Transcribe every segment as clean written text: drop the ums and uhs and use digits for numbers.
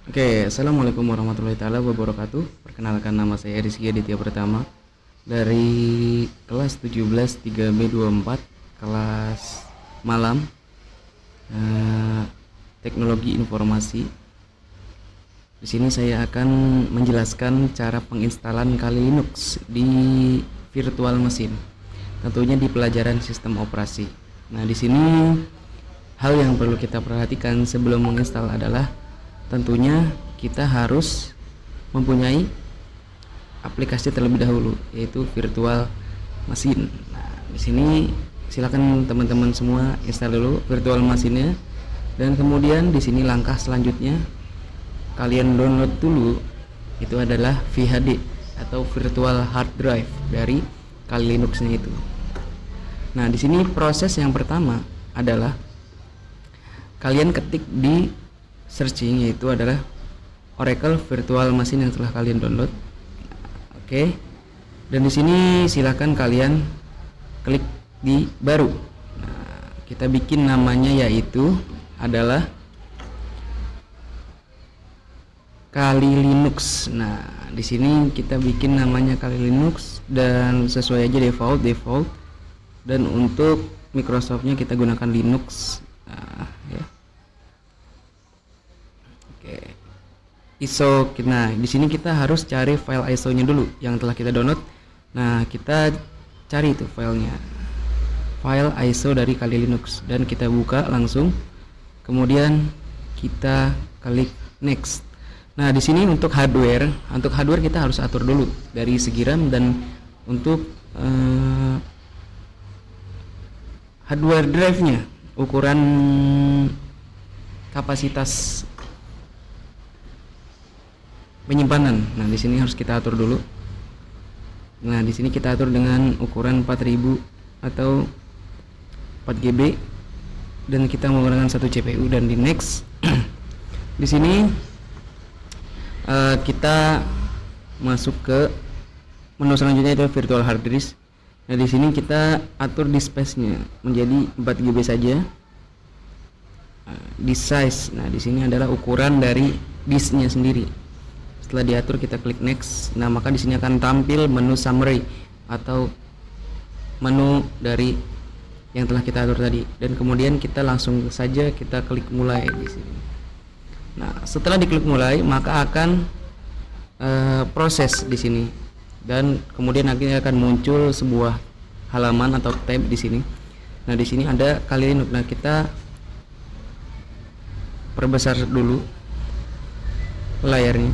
Oke, assalamualaikum warahmatullahi taala wabarakatuh. Perkenalkan, nama saya Rizky Aditya Pratama dari kelas 17 3B24, kelas malam, teknologi informasi. Di sini saya akan menjelaskan cara penginstalan Kali Linux di virtual mesin, tentunya di pelajaran sistem operasi. Nah, di sini hal yang perlu kita perhatikan sebelum menginstal adalah tentunya kita harus mempunyai aplikasi terlebih dahulu, yaitu virtual machine. Nah, di sini silakan teman-teman semua install dulu virtual machine-nya, dan kemudian di sini langkah selanjutnya kalian download dulu, itu adalah VHD atau virtual hard drive dari Kali Linux-nya itu. Nah, di sini proses yang pertama adalah kalian ketik di searching, yaitu adalah Oracle Virtual Machine yang telah kalian download. Oke. Dan di sini silakan kalian klik di baru. Nah, kita bikin namanya yaitu adalah Kali Linux. Nah, di sini kita bikin namanya Kali Linux dan sesuai aja default. Dan untuk Microsoft-nya kita gunakan Linux. Nah, ya. ISO. Nah, di sini kita harus cari file ISO-nya dulu yang telah kita download. Nah, kita cari itu filenya, file ISO dari Kali Linux, dan kita buka langsung. Kemudian kita klik next. Nah, di sini untuk hardware kita harus atur dulu dari segi RAM, dan untuk hardware drive-nya, ukuran kapasitas penyimpanan. Nah, di sini harus kita atur dulu. Nah, di sini kita atur dengan ukuran 4000 atau 4 GB, dan kita menggunakan satu CPU, dan di next. Di sini kita masuk ke menu selanjutnya, itu virtual hard disk. Nah, di sini kita atur disk space-nya menjadi 4 GB saja. Disk size. Nah, di sini adalah ukuran dari disknya sendiri. Setelah diatur, kita klik next. Nah, maka di sini akan tampil menu summary atau menu dari yang telah kita atur tadi, dan kemudian kita langsung saja kita klik mulai di sini. Nah, setelah diklik mulai, maka akan proses di sini, dan kemudian akhirnya akan muncul sebuah halaman atau tab di sini. Nah, di sini ada Kali Linux. Nah, kita perbesar dulu layarnya.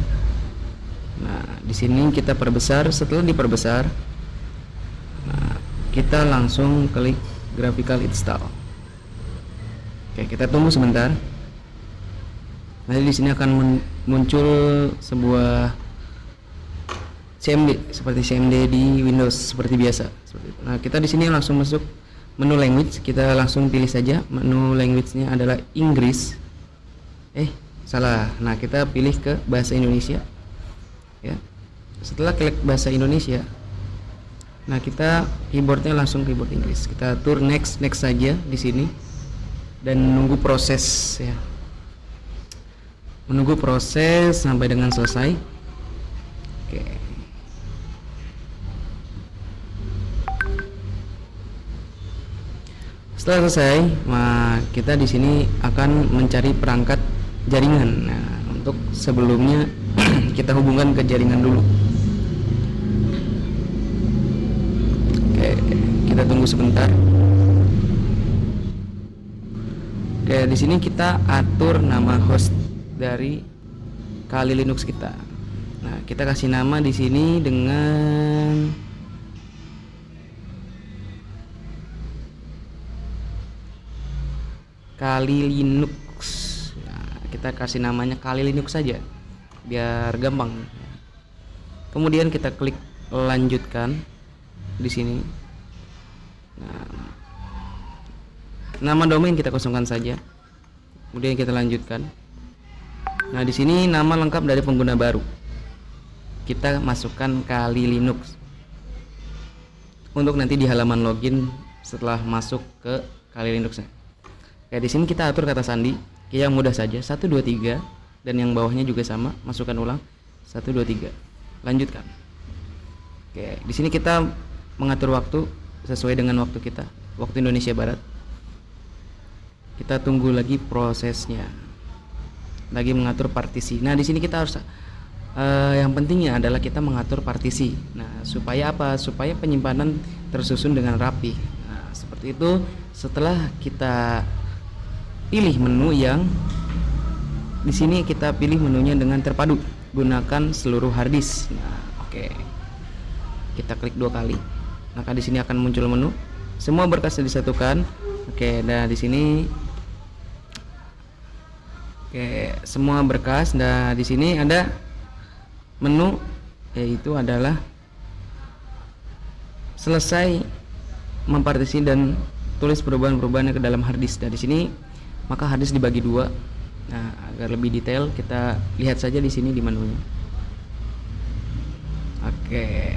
Nah, di sini kita perbesar. Setelah diperbesar, nah, kita langsung klik graphical install. Oke, kita tunggu sebentar. Nanti di sini akan muncul sebuah CMD seperti CMD di Windows seperti biasa. Nah, kita di sini langsung masuk menu language. Kita langsung pilih saja menu language-nya adalah Inggris. Salah. Nah, kita pilih ke bahasa Indonesia. Ya. Setelah klik bahasa Indonesia, nah, kita keyboardnya langsung keyboard Inggris. Kita atur next saja di sini, dan menunggu proses, ya. Menunggu proses sampai dengan selesai. Oke. Setelah selesai, nah, kita di sini akan mencari perangkat jaringan. Nah, untuk sebelumnya kita hubungkan ke jaringan dulu. Oke, kita tunggu sebentar. Oke, di sini kita atur nama host dari Kali Linux kita. Nah, kita kasih nama di sini dengan Kali Linux. Nah, kita kasih namanya Kali Linux saja biar gampang. Kemudian kita klik lanjutkan di sini. Nah, nama domain kita kosongkan saja. Kemudian kita lanjutkan. Nah, di sini nama lengkap dari pengguna baru kita masukkan Kali Linux. Untuk nanti di halaman login setelah masuk ke Kali Linux. Kayak di sini kita atur kata sandi yang mudah saja, 1 2 3 dan yang bawahnya juga sama, masukkan ulang 1 2 3, lanjutkan. Oke, di sini kita mengatur waktu sesuai dengan waktu kita, waktu Indonesia Barat. Kita tunggu lagi prosesnya, lagi mengatur partisi. Nah, di sini kita harus yang pentingnya adalah kita mengatur partisi. Nah, supaya apa? Supaya penyimpanan tersusun dengan rapi. Nah, seperti itu. Setelah kita pilih menu yang di sini, kita pilih menunya dengan terpadu, gunakan seluruh harddisk. Nah, oke. Kita klik 2 kali. Maka di sini akan muncul menu. Semua berkas disatukan. Oke, nah di sini semua berkas. Nah, di sini ada menu, yaitu adalah selesai mempartisi dan tulis perubahan-perubahan ke dalam harddisk. Nah, di sini maka harddisk dibagi 2. Nah, agar lebih detail kita lihat saja di sini di menunya. Oke.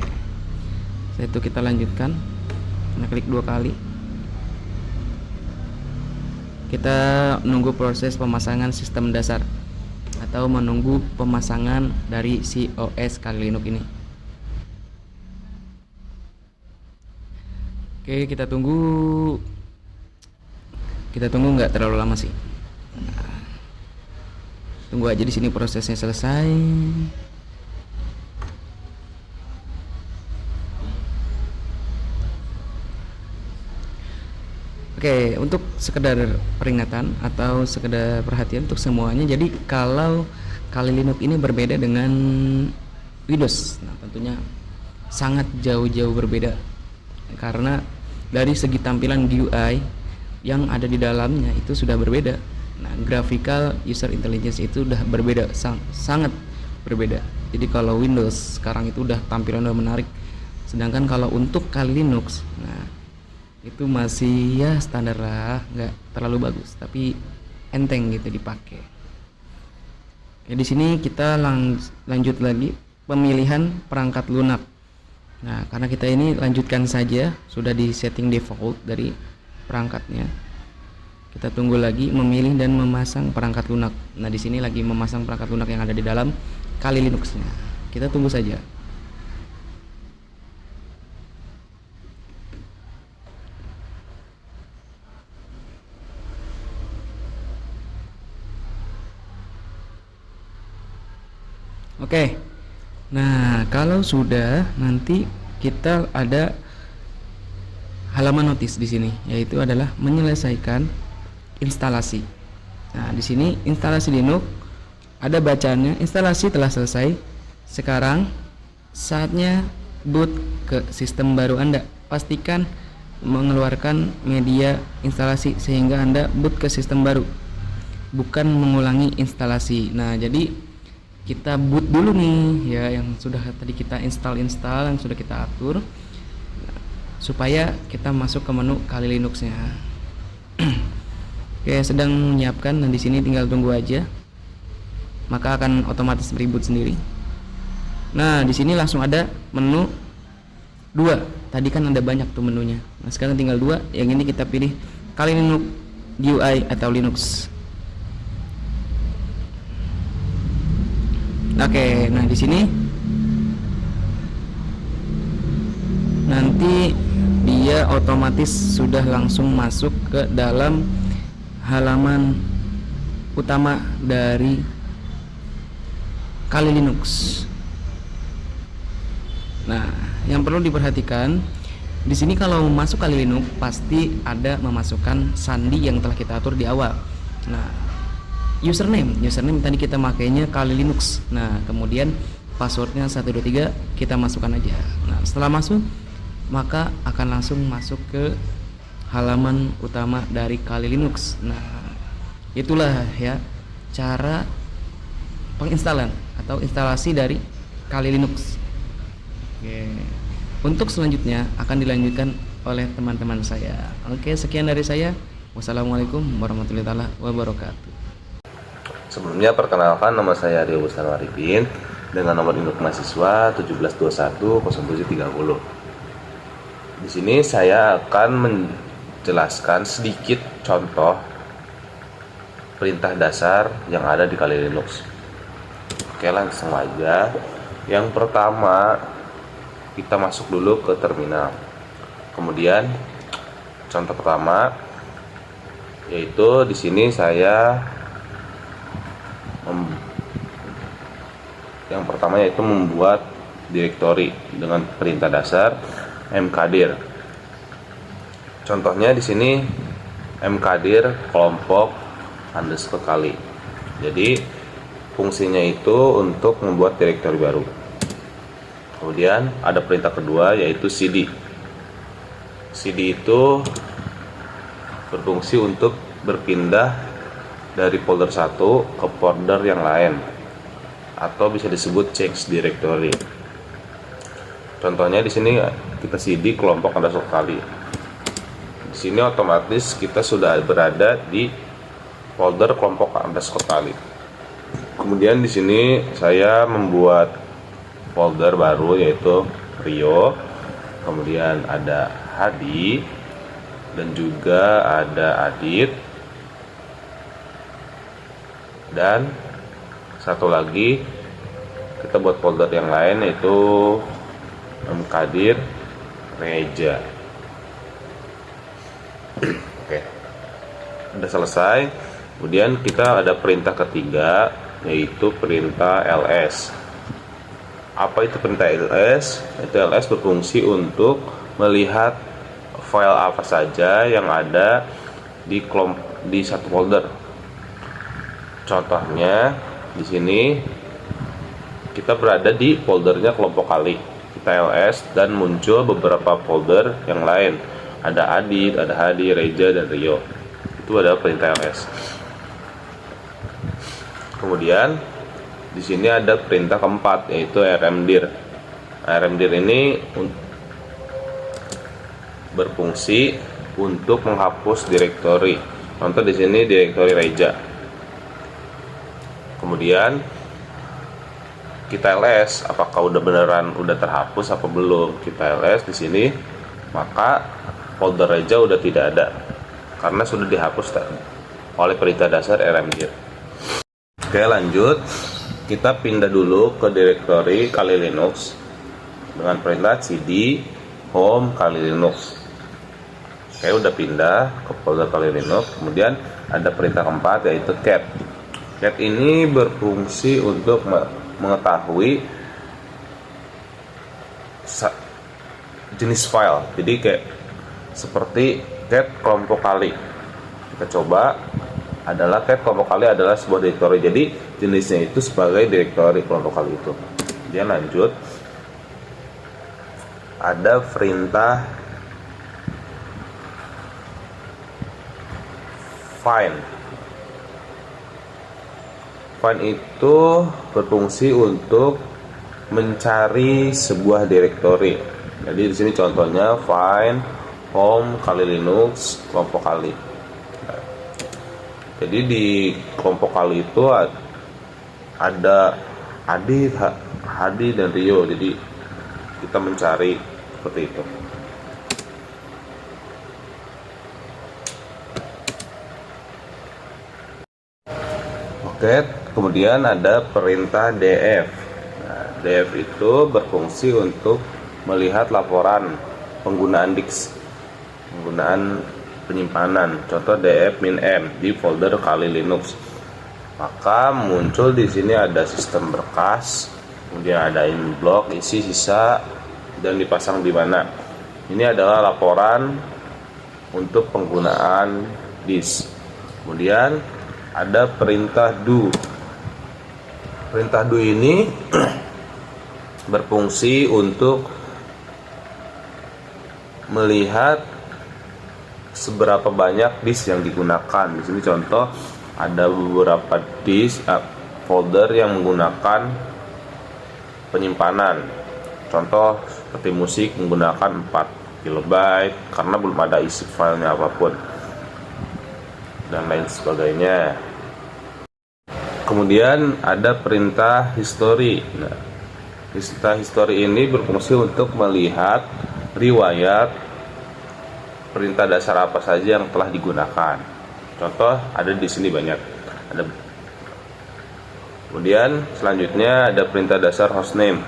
Setelah itu kita lanjutkan. Kita klik 2 kali. Kita menunggu proses pemasangan sistem dasar atau menunggu pemasangan dari si OS Kali Linux ini. Oke, kita tunggu nggak terlalu lama sih. Nah, tunggu aja di sini prosesnya selesai. Oke, untuk sekedar peringatan atau sekedar perhatian untuk semuanya. Jadi kalau Kali Linux ini berbeda dengan Windows. Nah, tentunya sangat jauh-jauh berbeda, karena dari segi tampilan GUI yang ada di dalamnya itu sudah berbeda. Nah, graphical user intelligence itu udah berbeda, sangat berbeda. Jadi kalau Windows sekarang itu udah tampilan udah menarik, sedangkan kalau untuk Kali Linux, nah itu masih ya standar lah, nggak terlalu bagus, tapi enteng gitu dipakai. Ya, di sini kita lanjut lagi pemilihan perangkat lunak. Nah, karena kita ini lanjutkan saja, sudah di setting default dari perangkatnya. Kita tunggu lagi memilih dan memasang perangkat lunak. Nah, di sini lagi memasang perangkat lunak yang ada di dalam Kali Linux-nya. Kita tunggu saja. Oke. Nah, kalau sudah, nanti kita ada halaman notis di sini, yaitu adalah menyelesaikan instalasi. Nah, di sini instalasi Linux ada bacaannya, instalasi telah selesai. Sekarang saatnya boot ke sistem baru Anda. Pastikan mengeluarkan media instalasi sehingga Anda boot ke sistem baru, bukan mengulangi instalasi. Nah, jadi kita boot dulu nih ya, yang sudah tadi kita install yang sudah kita atur, supaya kita masuk ke menu Kali Linux-nya. Oke, sedang menyiapkan. Dan di sini tinggal tunggu aja, maka akan otomatis reboot sendiri. Nah, di sini langsung ada menu 2. Tadi kan ada banyak tuh menunya. Nah, sekarang tinggal 2. Yang ini kita pilih Kali Linux GUI atau Linux. Oke, nah di sini nanti dia otomatis sudah langsung masuk ke dalam halaman utama dari Kali Linux. Nah, yang perlu diperhatikan di sini, kalau masuk Kali Linux pasti ada memasukkan sandi yang telah kita atur di awal. Nah, username tadi kita makainya Kali Linux. Nah, kemudian passwordnya 123 kita masukkan aja. Nah, setelah masuk, maka akan langsung masuk ke halaman utama dari Kali Linux. Nah, itulah ya cara penginstalan atau instalasi dari Kali Linux. Oke. Untuk selanjutnya akan dilanjutkan oleh teman-teman saya. Oke, sekian dari saya. Wassalamualaikum warahmatullahi wabarakatuh. Sebelumnya perkenalkan, nama saya Rio Bustan Arifin dengan nomor induk mahasiswa 17210730. Di sini saya akan menjelaskan sedikit contoh perintah dasar yang ada di Kali Linux. Oke, langsung aja. Yang pertama, kita masuk dulu ke terminal. Kemudian contoh pertama yaitu di sini saya yang pertama yaitu membuat direktori dengan perintah dasar mkdir. Contohnya di sini mkdir kelompok underscore kali. Jadi fungsinya itu untuk membuat direktori baru. Kemudian ada perintah kedua yaitu cd. Cd itu berfungsi untuk berpindah dari folder satu ke folder yang lain, atau bisa disebut change directory. Contohnya di sini kita cd kelompok underscore kali. Di sini otomatis kita sudah berada di folder kelompok underscore kali. Kemudian di sini saya membuat folder baru yaitu Rio. Kemudian ada Hadi dan juga ada Adit. Dan satu lagi kita buat folder yang lain yaitu mkdir Reja. Oke, udah selesai. Kemudian kita ada perintah ketiga yaitu perintah ls. Apa itu perintah ls? Itu ls berfungsi untuk melihat file apa saja yang ada di satu folder. Contohnya di sini kita berada di foldernya kelompok kali. Kita ls dan muncul beberapa folder yang lain. Ada Adit, ada Hadi, Reja, dan Rio. Itu adalah perintah ls. Kemudian di sini ada perintah keempat yaitu rmdir. Rmdir ini berfungsi untuk menghapus direktori. Contoh di sini direktori Reja. Kemudian kita ls apakah udah terhapus apa belum. Kita ls di sini, maka folder Reja udah tidak ada karena sudah dihapus oleh perintah dasar rmdir. Oke, lanjut. Kita pindah dulu ke direktori Kali Linux dengan perintah cd home Kali Linux. Oke, udah pindah ke folder Kali Linux. Kemudian ada perintah keempat yaitu cat. Cat ini berfungsi untuk mengetahui jenis file. Jadi kayak seperti cat kelompok kali. Kita coba. Adalah cat kelompok kali adalah sebuah direktori. Jadi jenisnya itu sebagai direktori kelompok kali itu. Kemudian lanjut. Ada perintah find. Find itu berfungsi untuk mencari sebuah direktori. Jadi di sini contohnya find home Kali Linux kelompok kali. Jadi di kelompok kali itu ada Adit, Hadi, dan Rio. Jadi kita mencari seperti itu. Oke, kemudian ada perintah df. Nah, df itu berfungsi untuk melihat laporan penggunaan disk, penggunaan penyimpanan. Contoh df-m di folder Kali Linux. Maka muncul di sini ada sistem berkas, kemudian ada in block, isi, sisa, dan dipasang di mana. Ini adalah laporan untuk penggunaan disk. Kemudian ada perintah do. Perintah do ini berfungsi untuk melihat seberapa banyak disk yang digunakan. Di sini contoh ada beberapa disk folder yang menggunakan penyimpanan. Contoh seperti musik menggunakan 4 KB karena belum ada isi filenya apapun dan lain sebagainya. Kemudian ada perintah history. Nah, perintah history ini berfungsi untuk melihat riwayat perintah dasar apa saja yang telah digunakan. Contoh ada di sini banyak. Ada Kemudian selanjutnya ada perintah dasar hostname.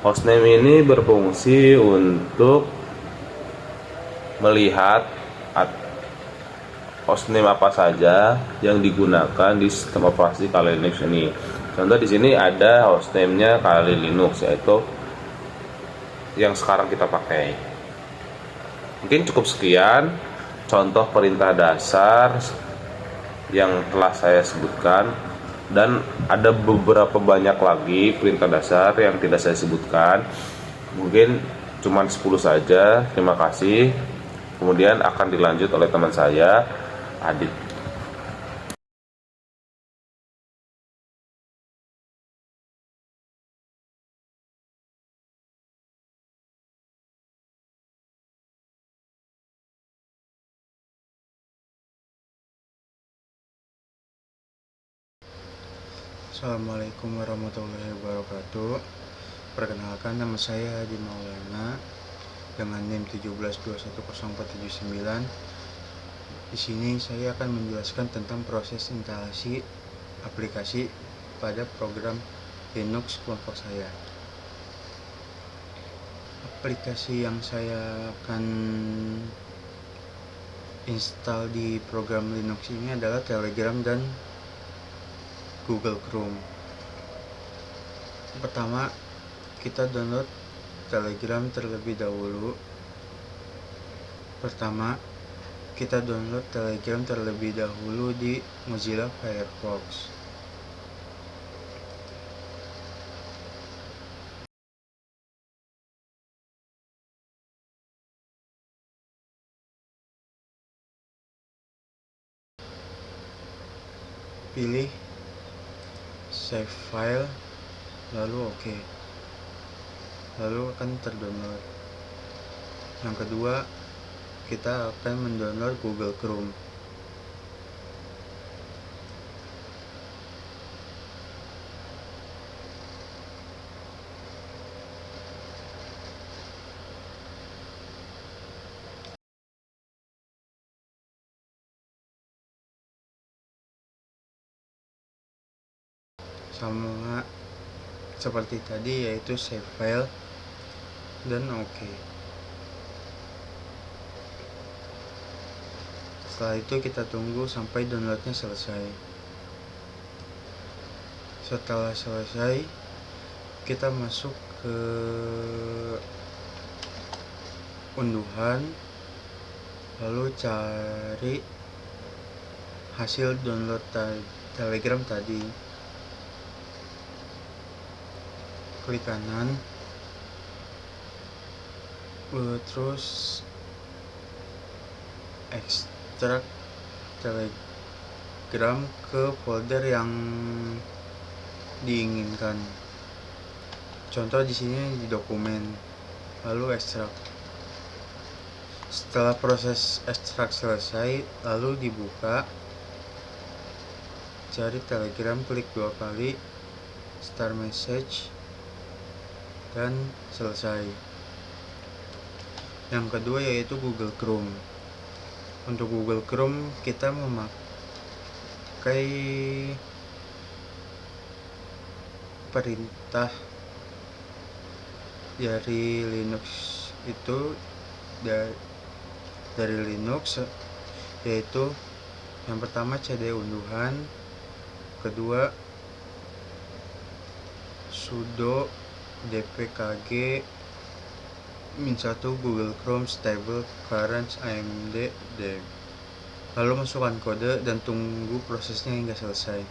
Hostname ini berfungsi untuk melihat hostname apa saja yang digunakan di sistem operasi Kali Linux ini. Contoh di sini ada hostname-nya Kali Linux, yaitu yang sekarang kita pakai. Mungkin cukup sekian contoh perintah dasar yang telah saya sebutkan, dan ada beberapa banyak lagi perintah dasar yang tidak saya sebutkan. Mungkin cuma 10 saja. Terima kasih. Kemudian akan dilanjut oleh teman saya, Adit. Assalamualaikum warahmatullahi wabarakatuh. Perkenalkan, nama saya Hadi Maulana dengan NIM 1721049. Di sini saya akan menjelaskan tentang proses instalasi aplikasi pada program Linux kelompok saya. Aplikasi yang saya akan install di program Linux ini adalah Telegram dan Google Chrome. Pertama, kita download Telegram terlebih dahulu. Di Mozilla Firefox. Pilih save file, lalu oke. Lalu akan terdownload. Yang kedua, kita akan mendownload Google Chrome. Sama seperti tadi, yaitu save file dan oke. Setelah itu kita tunggu sampai downloadnya selesai. Setelah selesai, kita masuk ke unduhan, lalu cari hasil download Telegram tadi. Klik kanan, terus ekstrak Telegram ke folder yang diinginkan. Contoh di sini di dokumen, lalu ekstrak. Setelah proses ekstrak selesai, lalu dibuka, cari Telegram, klik 2 kali, start message, dan selesai. Yang kedua yaitu Google Chrome. Untuk Google Chrome kita memakai perintah dari Linux itu dari Linux, yaitu yang pertama cd unduhan, kedua sudo dpkg -1 Google Chrome stable current AMD dev. Lalu masukkan kode dan tunggu prosesnya hingga selesai.